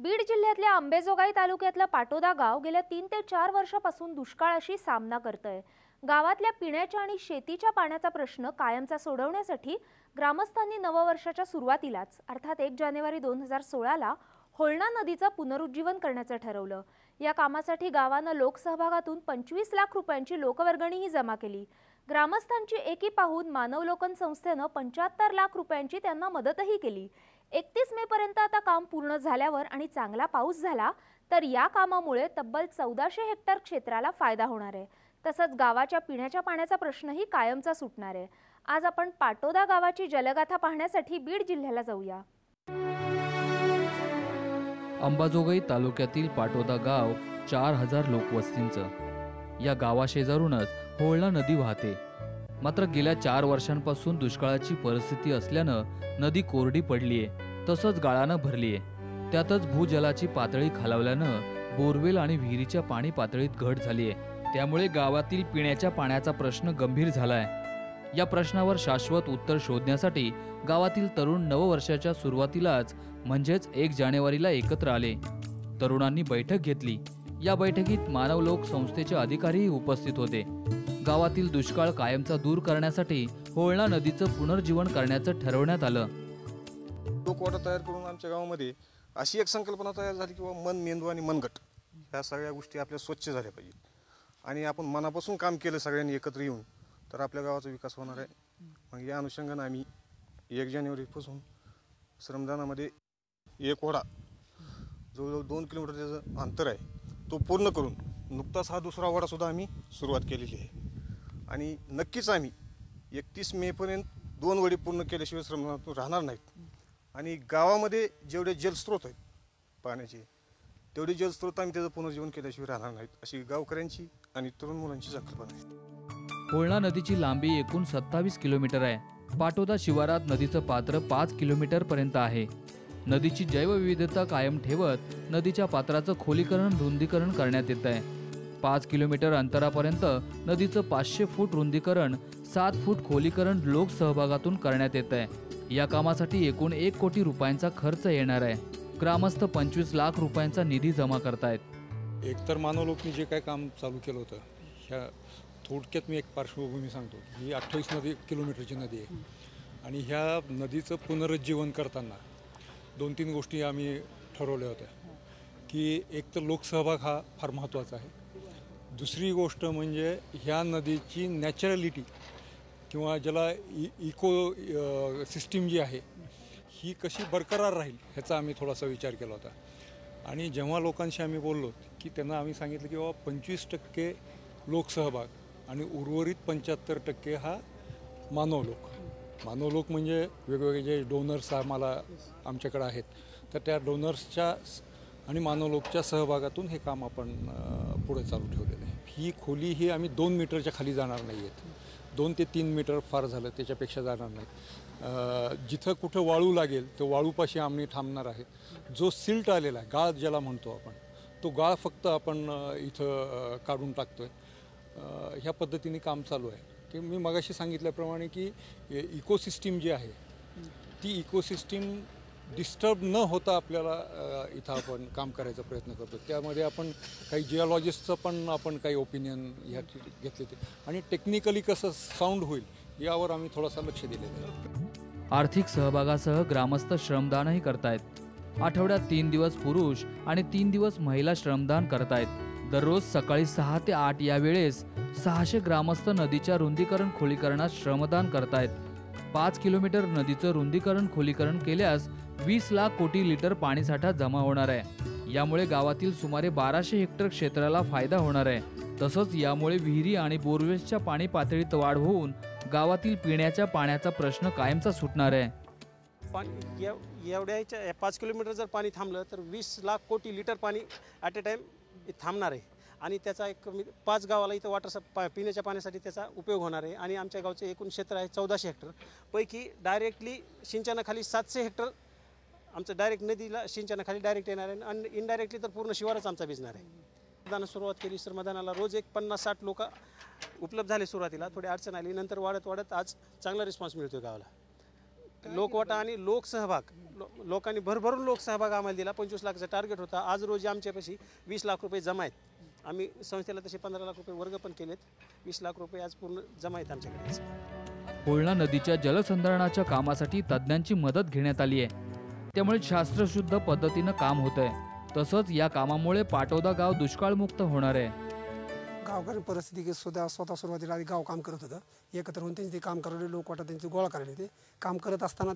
बीड जिल्ह्यातल्या अंबेजोगाई तालुक्यातलं पाटोदा गाव गेल्या 3 ते 4 वर्षापासून दुष्काळाशी सामना करतंय। गावातल्या पिण्याच्या आणि शेतीच्या पाण्याचा प्रश्न कायमचा सोडवण्यासाठी ग्रामस्थांनी नववर्षाच्या सुरुवातीलाच अर्थात 1 जानेवारी 2016 ला होळणा नदीचं पुनरुज्जीवन करण्याचं ठरवलं। या कामासाठी गावानं लोकसहभागातून 25 लाख रुपयांची लोकवर्गणीही जमा केली। ग्रामस्थांची एकी पाहून मानवलोकन संस्थेनं 75 लाख रुपयांची त्यांना मदतही केली। 31 मे पर्यंत आता काम पूर्ण झाल्यावर आणि चांगला पाऊस झाला तर या कामामुळे तब्बल 1400 हेक्टर क्षेत्राला फायदा होणार आहे। तसंच गावाच्या पिण्याच्या पाण्याचा प्रश्नही कायमचा सुटणार आहे। आज आपण पाटोदा गावाची जलगाथा पाहण्यासाठी बीड जिल्ह्याला जाऊया। अंबाजोगाई तालुक्यातील पाटोदा गाव 4000 लोकवस्तींचं। या गावाशेजारूनच होळणा नदी वाहते। मात्र गेल्या 4 वर्षांपासून दुष्काळाची परिस्थिती असल्यानं नदी कोरडी पडलीये, तसंच गाळानं भरलीये। त्यातच भूजलाची पातळी खालावल्यानं बोरवेल आणि विहिरीच्या पाणी पातळीत घट झालीये। त्यामुळे गावातील पिण्याच्या पाण्याचा प्रश्न गंभीर झालाय। या प्रश्नावर शाश्वत उत्तर शोधण्यासाठी गावातील तरुण नववर्षाच्या सुरुवातीलाच म्हणजेच 1 जानेवारीला एकत्र आले। तरुणांनी बैठक घेतली। या बैठकीत मानवलोक संस्थेचे अधिकारीही उपस्थित होते। गावातील दुष्काळ कायमचा दूर करण्यासाठी होळणा नदीचं पुनर्जीवन करण्याचं ठरवण्यात आलं। लोकवाटा तयार करून आमच्या गावामध्ये अशी एक संकल्पना तयार झाली की मन, मेंदू आणि मनगट ह्या सगळ्या गोष्टी आपल्या स्वच्छ झाल्या पाहिजेत आणि आपण मनापासून काम केलं सगळ्यांनी एकत्र येऊन तर आपल्या गावाचा विकास होणार आहे। मग या अनुषंगाने आम्ही 1 जानेवारीपासून श्रमदानामध्ये एक ओढा जवळजवळ 2 किलोमीटरचं अंतर आहे तो पूर्ण करून नुकताच हा दुसरा ओढा सुद्धा आम्ही सुरुवात केलेली आहे आणि नक्कीच आम्ही 31 मे पर्यंत 2 वडी पूर्ण केल्याशिवाय श्रमदानातून राहणार नाहीत। आणि गावामध्ये जेवढे जलस्रोत आहेत पाण्याचे तेवढे जलस्रोत आम्ही त्याचं पुनर्जीवन केल्याशिवाय राहणार नाहीत अशी गावकऱ्यांची आणि तरुण मुलांची संकल्पना आहे। होळणा नदीची लांबी एकूण 27 किलोमीटर आहे। पाटोदा शिवारात नदीचं पात्र 5 किलोमीटर पर्यंत आहे। नदीची जैवविविधता कायम ठेवत नदीच्या पात्राचं खोलीकरण रुंदीकरण करण्यात येत आहे। 5 किलोमीटर अंतरापर्यंत नदीचं 500 फूट रुंदीकरण 7 फूट खोलीकरण लोकसहभागातून करण्यात येत आहे। या कामासाठी एकूण 1 कोटी रुपयांचा खर्च येणार आहे। ग्रामस्थ 25 लाख रुपयांचा निधी जमा करतायत। एकतर मानवलोकनी जे काय काम चालू केलं होतं ह्या थोडक्यात मी एक पार्श्वभूमी सांगतो। ही 28 किलोमीटरची नदी आहे आणि ह्या नदीचं पुनरुज्जीवन करताना 2-3 गोष्टी आम्ही ठरवल्या होत्या की एक तर लोकसहभाग हा फार महत्त्वाचा आहे। दुसरी गोष्ट म्हणजे ह्या नदीची नॅचरॅलिटी किंवा ज्याला इको सिस्टीम जी आहे ही कशी बरकरार राहील ह्याचा आम्ही थोडासा विचार केला होता। आणि जेव्हा लोकांशी आम्ही बोललो की त्यांना आम्ही सांगितलं की बाबा 25% लोकसहभाग आणि उर्वरित 75% हा मानवलोक म्हणजे वेगवेगळे जे डोनर्स आमच्याकडे आहेत तर त्या डोनर्सच्या आणि मानवलोकच्या सहभागातून हे काम आपण पुढे चालू ठेवलेलं आहे। ही खोली ही आम्ही 2 मीटरच्या खाली जाणार नाही आहेत। 2 ते 3 मीटर फार झालं त्याच्यापेक्षा जाणार नाही। जिथं कुठं वाळू लागेल तो वाळूपाशी आम्ही थांबणार आहे। जो सिल्ट आलेला आहे गाळ ज्याला म्हणतो आपण तो गाळ फक्त आपण इथं काढून टाकतोय। ह्या पद्धतीने काम चालू आहे की मी मगाशी सांगितल्याप्रमाणे की इकोसिस्टीम जी आहे ती इकोसिस्टीम डिस्टर्ब न होता आपल्याला इथं आपण काम करायचा प्रयत्न करतो। त्यामध्ये आपण काही जिओलॉजिस्टचं पण आपण काही ओपिनियन ह्या घेतले ते आणि टेक्निकली कसं साऊंड होईल यावर आम्ही थोडासा लक्ष दिलेलं आहे। आर्थिक सहभागासह ग्रामस्थ श्रमदानही करतायत। आठवड्यात 3 दिवस पुरुष आणि 3 दिवस महिला श्रमदान करतायत। दररोज सकाळी 6 ते 8 या वेळेस 600 ग्रामस्थ नदीच्या रुंदीकरण खोलीकरणात श्रमदान करतायत। 5 किलोमीटर नदीचं रुंदीकरण खोलीकरण केल्यास 20 लाख कोटी लिटर पाणीसाठा जमा होणार आहे। यामुळे गावातील सुमारे 1200 हेक्टर क्षेत्राला फायदा होणार आहे। तसंच यामुळे विहिरी आणि बोरवेल्सच्या पाणी पातळीत वाढ होऊन गावातील पिण्याच्या पाण्याचा प्रश्न कायमचा सुटणार आहे। एवढ्या 5 किलोमीटर जर पाणी थांबलं तर 20 लाख कोटी लिटर पाणी ॲट अ टाइम थांबणार आहे आणि त्याचा एक 5 गावाला इथं पिण्याच्या पाण्यासाठी त्याचा उपयोग होणार आहे। आणि आमच्या गावचे एकूण क्षेत्र आहे 1400 हेक्टर पैकी डायरेक्टली सिंचनाखाली 700 हेक्टर आमचं डायरेक्ट नदीला सिंचनाखाली डायरेक्ट येणार आहे आणि इनडायरेक्टली तर पूर्ण शिवारच आमचा भिजणार आहे। श्रमदानाला सुरुवात केली। श्रमदानाला रोज एक 50-60 लोक उपलब्ध झाले। सुरुवातीला थोडी अडचण आली, नंतर वाढत आज चांगला रिस्पॉन्स मिळतोय गावाला। लोकवाटा आणि लोकसहभाग लोकांनी भरभरून लोकसहभाग आम्हाला दिला. 25 लाखाचा टार्गेट होता. आज रोजी आमच्यापाशी 20 लाख रुपये जमा आहेत. आम्ही संस्थेला तसे 15 लाख रुपये वर्ग पण केलेत. 20 लाख रुपये आज पूर्ण जमा आहेत आमच्याकडे. होळणा नदीच्या जलसंधारणाच्या कामासाठी तज्ज्ञांची मदत घेण्यात आली आहे. त्यामुळे शास्त्रशुद्ध पद्धतीनं काम होतंय. तसंच या कामामुळे पाटोदा गाव दुष्काळमुक्त होणार आहे. गावकरी परिस्थिती स्वतः सुरुवातीला आधी गाव काम करत होतं. एकत्र होऊन त्यांचे ते काम करायला लोकवाटा त्यांचे गोळा करायला. ते काम करत असताना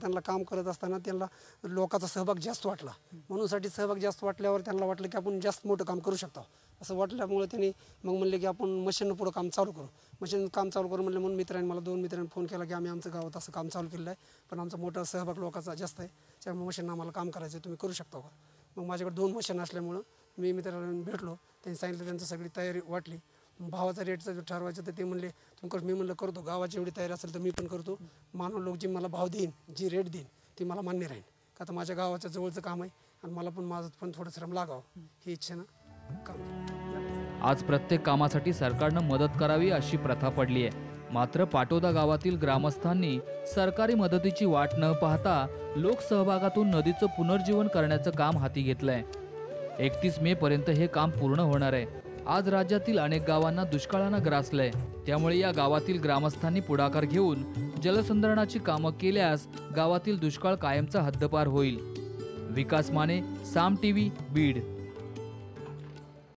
त्यांना लोकांचा सहभाग जास्त वाटला. म्हणूनसाठी सहभाग जास्त वाटल्यावर त्यांना वाटलं की आपण जास्त मोठं काम करू शकतो. असं वाटल्यामुळे त्यांनी मग म्हणले की आपण मशीननं पुढं काम चालू करू. मशीन काम चालू करू म्हणलं. म्हणून मित्रांनी मला 2 मित्रांनी फोन केला की आम्ही आमचं गावात असं काम चालू केलेलं आहे, पण आमचा मोठा सहभाग लोकांचा जास्त आहे, त्यामुळे मशीन आम्हाला काम करायचं आहे, तुम्ही करू शकता का. मग माझ्याकडे 2 मशीन असल्यामुळं मी मित्रांना भेटलो. त्यांनी सांगितलं त्यांची सगळी तयारी वाटली. भावाचा रेटचा जो ठरवायचं तर ते म्हणले मी म्हणलं करतो. गावाची एवढी तयारी असेल तर मी पण करतो. मानव लोक जी मला भाव देईन, जी रेट देईन ती मला मान्य राहील. का तर माझ्या गावाच्या जवळचं काम आहे आणि मला पण माझं पण थोडं श्रम लागावं ही इच्छेनं काम. आज प्रत्येक कामासाठी सरकारनं मदत करावी अशी प्रथा पडली आहे. मात्र पाटोदा गावातील ग्रामस्थांनी सरकारी मदतीची वाट न पाहता लोकसहभागातून नदीचं पुनर्जीवन करण्याचं काम हाती घेतलंय. 31 मे पर्यंत हे काम पूर्ण होणार आहे. आज राज्यातील अनेक गावांना दुष्काळानं ग्रासलंय. त्यामुळे या गावातील ग्रामस्थांनी पुढाकार घेऊन जलसंधारणाची कामं केल्यास गावातील दुष्काळ कायमचा हद्दपार होईल. विकास माने, साम टीव्ही, बीड.